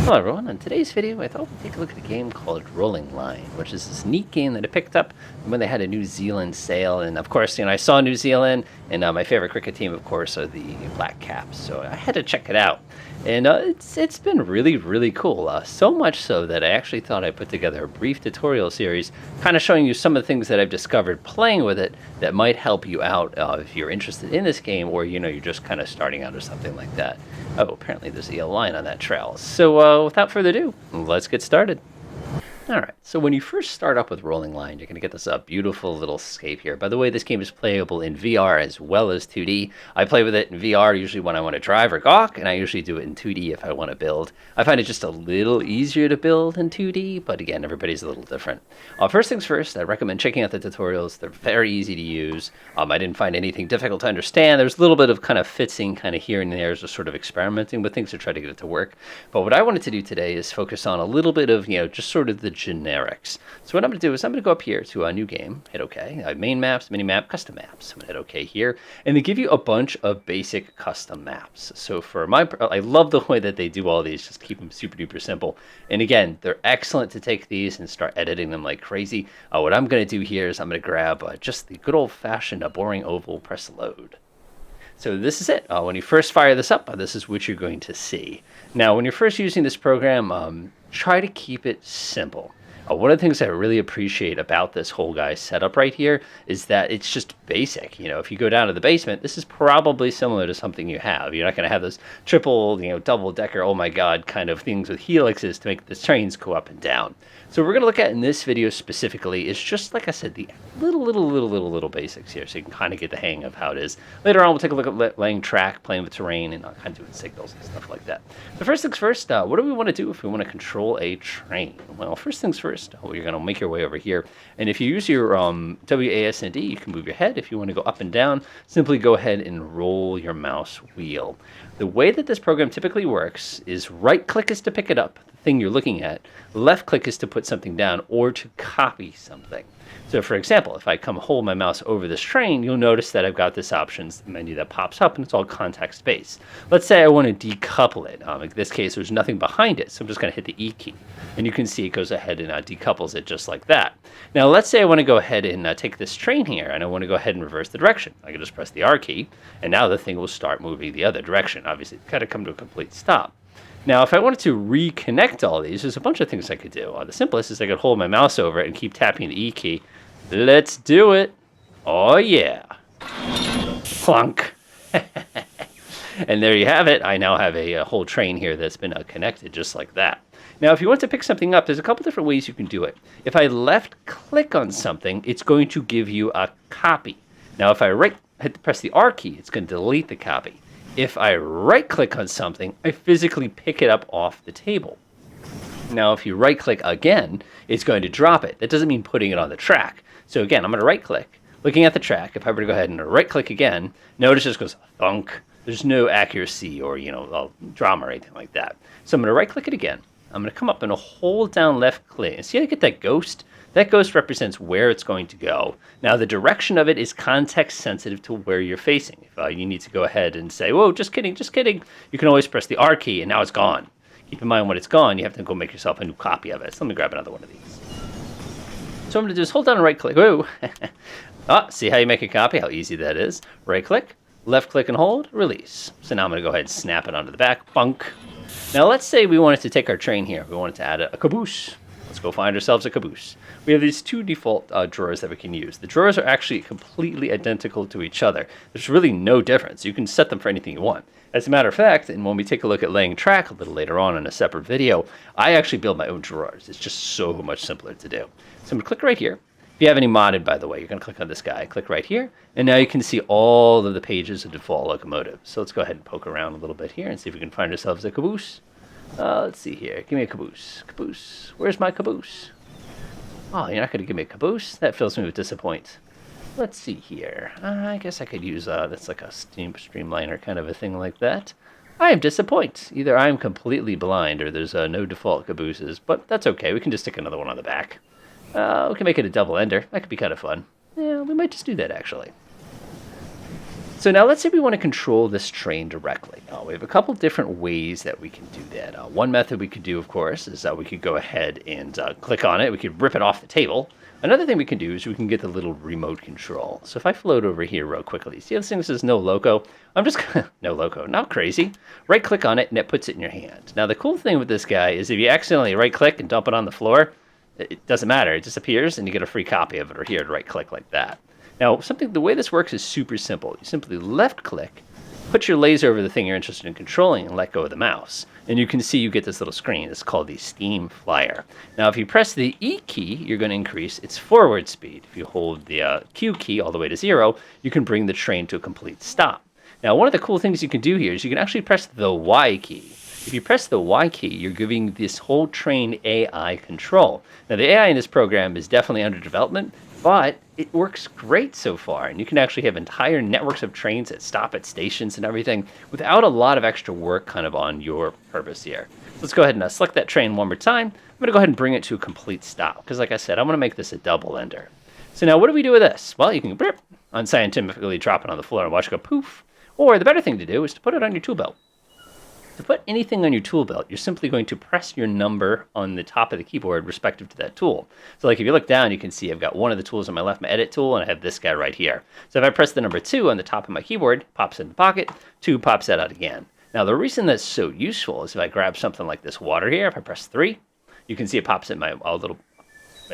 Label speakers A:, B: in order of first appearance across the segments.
A: Hello everyone, in today's video I thought we'd take a look at a game called Rolling Line, which is this neat game that I picked up when they had a New Zealand sale, and of course, I saw New Zealand, and my favorite cricket team, of course, are the Black Caps, so I had to check it out. And it's been really cool, so much so that I actually thought I'd put together a brief tutorial series kind of showing you some of the things that I've discovered playing with it that might help you out if you're interested in this game, or you're just kind of starting out or something like that. Oh, apparently there's a yellow line on that trail. So without further ado, let's get started. All right, so when you first start up with Rolling Line, you're going to get this beautiful little scape here. By the way, this game is playable in VR as well as 2D. I play with it in VR usually when I want to drive or gawk, and I usually do it in 2D if I want to build. I find it just a little easier to build in 2D, but again, everybody's a little different. First things first, I recommend checking out the tutorials. They're very easy to use. I didn't find anything difficult to understand. There's a little bit of kind of fitzing kind of here and there, just sort of experimenting with things to try to get it to work. But what I wanted to do today is focus on a little bit of, just sort of the generics. So what I'm going to do is I'm going to go up here to a new game, hit OK. I have main maps, mini map, custom maps. I'm going to hit OK here, and they give you a bunch of basic custom maps. So for I love the way that they do all these, just keep them super duper simple. And again, they're excellent to take these and start editing them like crazy. What I'm going to do here is I'm going to grab just the good old-fashioned boring oval, press load. So this is it. When you first fire this up, this is what you're going to see. Now, when you're first using this program, try to keep it simple. One of the things I really appreciate about this whole guy's setup right here is that it's just basic. If you go down to the basement, this is probably similar to something you have. You're not going to have those triple, double-decker, oh my god, kind of things with helixes to make the trains go up and down. So what we're going to look at in this video specifically is just, like I said, the little basics here, so you can kind of get the hang of how it is. Later on, we'll take a look at laying track, playing with terrain, and kind of doing signals and stuff like that. So first things first, what do we want to do if we want to control a train? Well, first things first, you're going to make your way over here, and if you use your WASD, you can move your head. If you want to go up and down, simply go ahead and roll your mouse wheel. The way that this program typically works is right-click is to pick it up, the thing you're looking at, left-click is to put something down or to copy something. So for example, if I come hold my mouse over this train, you'll notice that I've got this options menu that pops up, and it's all context-based. Let's say I want to decouple it. In this case, there's nothing behind it, so I'm just going to hit the E key. And you can see it goes ahead and decouples it just like that. Now let's say I want to go ahead and take this train here, and I want to go ahead and reverse the direction. I can just press the R key, and now the thing will start moving the other direction. Obviously, it's got to come to a complete stop. Now, if I wanted to reconnect all these, there's a bunch of things I could do. The simplest is I could hold my mouse over it and keep tapping the E key. Let's do it. Oh, yeah. Clunk. And there you have it. I now have a whole train here that's been connected just like that. Now, if you want to pick something up, there's a couple different ways you can do it. If I left-click on something, it's going to give you a copy. Now, if I press the R key, it's going to delete the copy. If I right-click on something, I physically pick it up off the table. Now, if you right-click again, it's going to drop it. That doesn't mean putting it on the track. So again, I'm going to right-click. Looking at the track, if I were to go ahead and right-click again, notice it just goes thunk. There's no accuracy or, drama or anything like that. So I'm going to right-click it again. I'm going to come up and hold down left-click. And see how I get that ghost? That ghost represents where it's going to go. Now, the direction of it is context-sensitive to where you're facing. If you need to go ahead and say, whoa, just kidding, you can always press the R key, and now it's gone. Keep in mind when it's gone, you have to go make yourself a new copy of it. So let me grab another one of these. So I'm going to do is hold down and right-click. Whoa. See how you make a copy? How easy that is. Right-click, left-click and hold, release. So now I'm going to go ahead and snap it onto the back. Bunk. Now let's say we wanted to take our train here. We wanted to add a caboose. Let's go find ourselves a caboose. We have these two default drawers that we can use. The drawers are actually completely identical to each other. There's really no difference. You can set them for anything you want. As a matter of fact, and when we take a look at laying track a little later on in a separate video, I actually build my own drawers. It's just so much simpler to do. So I'm going to click right here. If you have any modded, by the way, you're going to click on this guy. Click right here, and now you can see all of the pages of default locomotive. So let's go ahead and poke around a little bit here and see if we can find ourselves a caboose. Let's see here. Give me a caboose. Caboose. Where's my caboose? Oh, you're not going to give me a caboose? That fills me with disappointment. Let's see here. I guess I could use that's like a streamliner kind of a thing like that. I am disappointed. Either I'm completely blind or there's no default cabooses, but that's okay. We can just stick another one on the back. We can make it a double ender. That could be kind of fun. Yeah, we might just do that actually. So now let's say we want to control this train directly. We have a couple different ways that we can do that. One method we could do, of course, is that we could go ahead and click on it. We could rip it off the table. Another thing we can do is we can get the little remote control. So if I float over here real quickly, see how this thing says no loco? I'm just gonna, no loco, not crazy. Right click on it and it puts it in your hand. Now the cool thing with this guy is if you accidentally right click and dump it on the floor, it doesn't matter. It disappears and you get a free copy of it or here to right click like that. Now the way this works is super simple. You simply left click, put your laser over the thing you're interested in controlling and let go of the mouse. And you can see you get this little screen. It's called the Steam Flyer. Now, if you press the E key, you're going to increase its forward speed. If you hold the Q key all the way to 0, you can bring the train to a complete stop. Now, one of the cool things you can do here is you can actually press the Y key. If you press the Y key, you're giving this whole train AI control. Now, the AI in this program is definitely under development, but it works great so far. And you can actually have entire networks of trains that stop at stations and everything without a lot of extra work kind of on your purpose here. So let's go ahead and select that train one more time. I'm going to go ahead and bring it to a complete stop because, like I said, I want to make this a double ender. So now what do we do with this? Well, you can unscientifically drop it on the floor and watch it go poof. Or the better thing to do is to put it on your tool belt. To put anything on your tool belt, you're simply going to press your number on the top of the keyboard respective to that tool. So like if you look down, you can see I've got one of the tools on my left, my edit tool, and I have this guy right here. So if I press the number 2 on the top of my keyboard, pops in the pocket, 2 pops that out again. Now the reason that's so useful is if I grab something like this water here, if I press 3, you can see it pops in my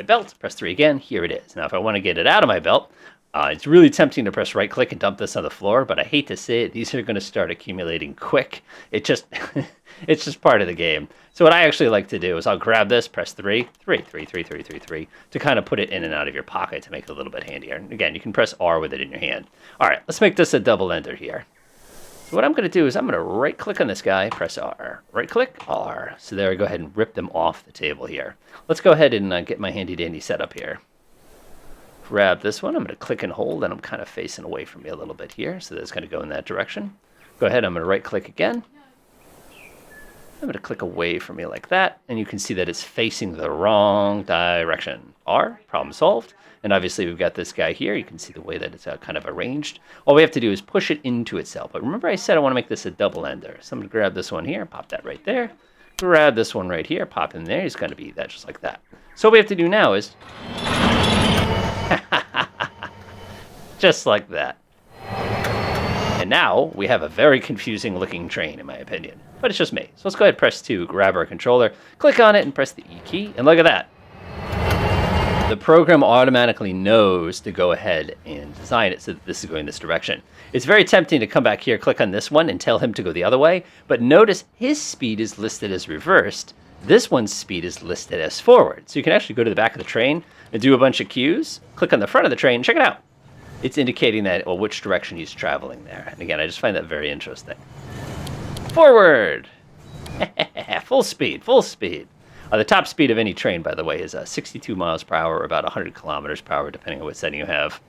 A: belt, press 3 again, here it is. Now if I want to get it out of my belt, it's really tempting to press right click and dump this on the floor, but I hate to say it, these are going to start accumulating quick. It's just part of the game. So what I actually like to do is I'll grab this, press 3 to kind of put it in and out of your pocket to make it a little bit handier. And again, you can press R with it in your hand. All right, let's make this a double ender here. So what I'm going to do is I'm going to right click on this guy, press R, right click, R. So there I go ahead and rip them off the table here. Let's go ahead and get my handy dandy setup here. Grab this one. I'm going to click and hold, and I'm kind of facing away from me a little bit here, so that's going to go in that direction. Go ahead. I'm going to right click again. I'm going to click away from me like that, and you can see that it's facing the wrong direction. R, problem solved. And obviously we've got this guy here. You can see the way that it's kind of arranged. All we have to do is push it into itself. But remember I said I want to make this a double ender. So I'm going to grab this one here, pop that right there. Grab this one right here, pop in there. It's going to be that just like that. So what we have to do now is just like that. And now we have a very confusing looking train in my opinion, but it's just me. So let's go ahead and press 2, grab our controller, click on it and press the E key, and look at that. The program automatically knows to go ahead and design it so that this is going this direction. It's very tempting to come back here, click on this one and tell him to go the other way, but notice his speed is listed as reversed. This one's speed is listed as forward. So you can actually go to the back of the train and do a bunch of cues, click on the front of the train, check it out. It's indicating that, well, which direction he's traveling there. And again, I just find that very interesting. Forward! Full speed, full speed. The top speed of any train, by the way, is 62 miles per hour or about 100 kilometers per hour, depending on what setting you have.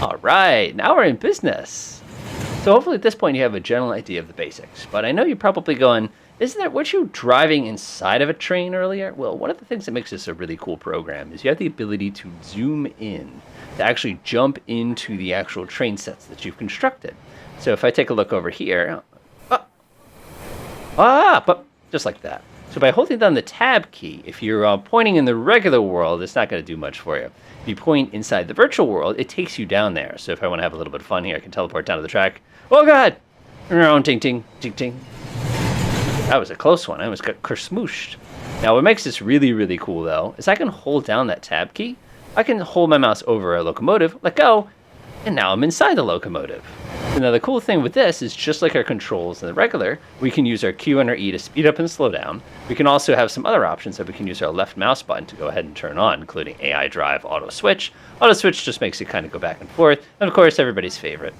A: All right, now we're in business. So hopefully at this point you have a general idea of the basics. But I know you're probably going, weren't you driving inside of a train earlier? Well, one of the things that makes this a really cool program is you have the ability to zoom in, to actually jump into the actual train sets that you've constructed. So if I take a look over here, but just like that. So by holding down the tab key, if you're pointing in the regular world, it's not going to do much for you. If you point inside the virtual world, it takes you down there. So if I want to have a little bit of fun here, I can teleport down to the track. Oh, God! Ting, ting, ting, ting. That was a close one. I almost got kersmooshed. Now, what makes this really, really cool, though, is I can hold down that tab key. I can hold my mouse over a locomotive, let go, and now I'm inside the locomotive. So now the cool thing with this is just like our controls in the regular, we can use our Q and our E to speed up and slow down. We can also have some other options that we can use our left mouse button to go ahead and turn on, including AI drive, auto switch. Auto switch just makes it kind of go back and forth. And of course, everybody's favorite.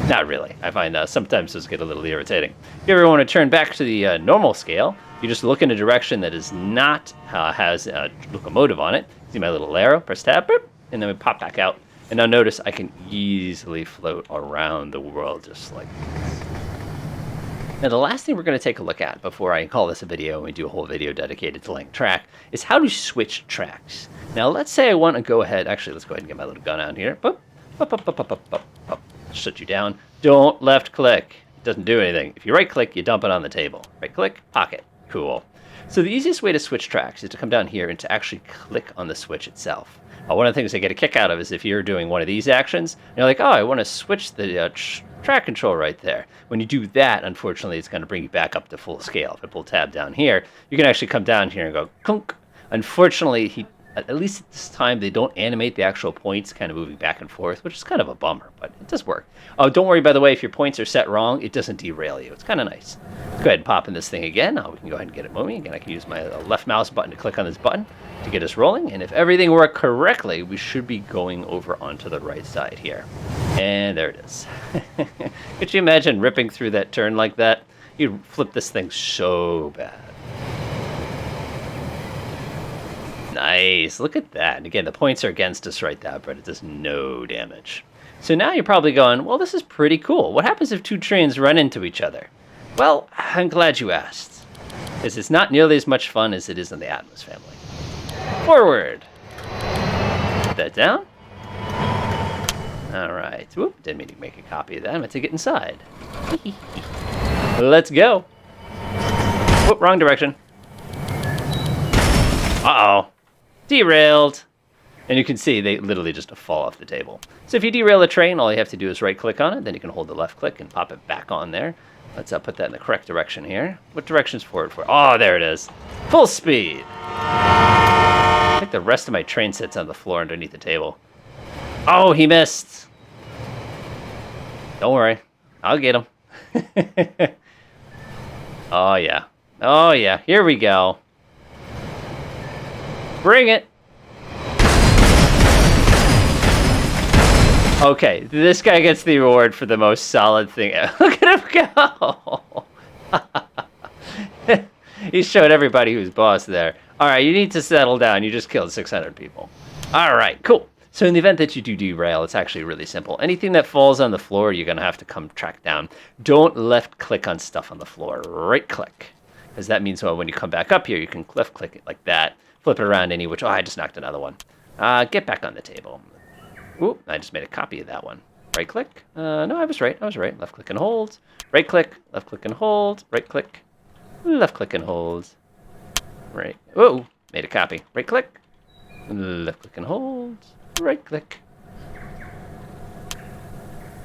A: Not really. I find sometimes those get a little irritating. If you ever want to turn back to the normal scale, you just look in a direction that is not has a locomotive on it. See my little arrow, press tab, and then we pop back out. And now notice I can easily float around the world just like this. Now, the last thing we're going to take a look at before I call this a video and we do a whole video dedicated to laying track is how to switch tracks. Now, let's say I want to go ahead. Actually, let's go ahead and get my little gun out here. Boop, boop, boop, boop, boop, boop, boop, boop. Shut you down. Don't left click. It doesn't do anything. If you right click, you dump it on the table. Right click, pocket. Cool. So the easiest way to switch tracks is to come down here and to actually click on the switch itself. One of the things I get a kick out of is if you're doing one of these actions, and you're like, oh, I want to switch the track control right there. When you do that, unfortunately, it's going to bring you back up to full scale. If I pull tab down here, you can actually come down here and go clunk. Unfortunately, at least at this time, they don't animate the actual points kind of moving back and forth, which is kind of a bummer, but it does work. Oh, don't worry, by the way, if your points are set wrong, it doesn't derail you. It's kind of nice. Go ahead and pop in this thing again. We can go ahead and get it moving. Again, I can use my left mouse button to click on this button to get us rolling. And if everything worked correctly, we should be going over onto the right side here. And there it is. Could you imagine ripping through that turn like that? You'd flip this thing so bad. Nice, look at that. And again, the points are against us right now, but it does no damage. So now you're probably going, well, this is pretty cool. What happens if two trains run into each other? Well, I'm glad you asked, because it's not nearly as much fun as it is in the Atmos family. Forward. Put that down. All right. Whoop, didn't mean to make a copy of that. I'm going to get inside. Let's go. Whoop, wrong direction. Uh-oh. Derailed. And you can see they literally just fall off the table. So if you derail a train, all you have to do is right click on it. Then you can hold the left click and pop it back on there. Let's put that in the correct direction here. What direction's forward for? Oh, there it is. Full speed. I think the rest of my train set's on the floor underneath the table. Oh, he missed. Don't worry. I'll get him. Oh, yeah. Oh, yeah. Here we go. Bring it. Okay, this guy gets the award for the most solid thing. Look at him go! He showed everybody who's boss there. All right, you need to settle down. You just killed 600 people. All right, cool. So in the event that you do derail, it's actually really simple. Anything that falls on the floor, you're going to have to come track down. Don't left click on stuff on the floor. Right click. Because that means when you come back up here, you can left click it like that. Flip it around any which... Oh, I just knocked another one. Get back on the table. Ooh, I just made a copy of that one. Right click. No, I was right. Left click and hold. Right click. Left click and hold. Right click. Left click and hold. Right. Whoa. Made a copy. Right click. Left click and hold. Right click.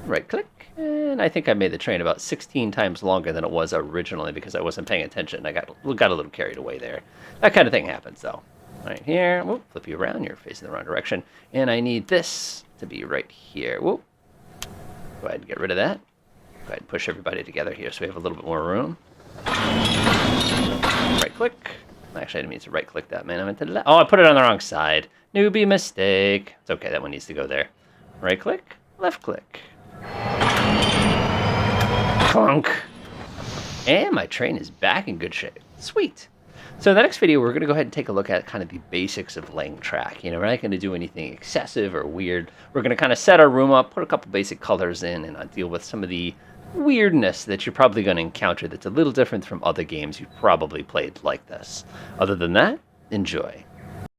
A: Right click. And I think I made the train about 16 times longer than it was originally because I wasn't paying attention. I got a little carried away there. That kind of thing happens, though. Right here. Whoop, flip you around. You're facing the wrong direction. And I need this to be right here. Whoop. Go ahead and get rid of that. Go ahead and push everybody together here so we have a little bit more room. Right click. Actually, I didn't mean to right click that, man. I meant to left. Oh, I put it on the wrong side. Newbie mistake. It's okay. That one needs to go there. Right click. Left click. Clunk. And my train is back in good shape. Sweet. So in the next video, we're going to go ahead and take a look at kind of the basics of laying track. You know, we're not going to do anything excessive or weird. We're going to kind of set our room up, put a couple basic colors in, and deal with some of the weirdness that you're probably going to encounter that's a little different from other games you've probably played like this. Other than that, enjoy.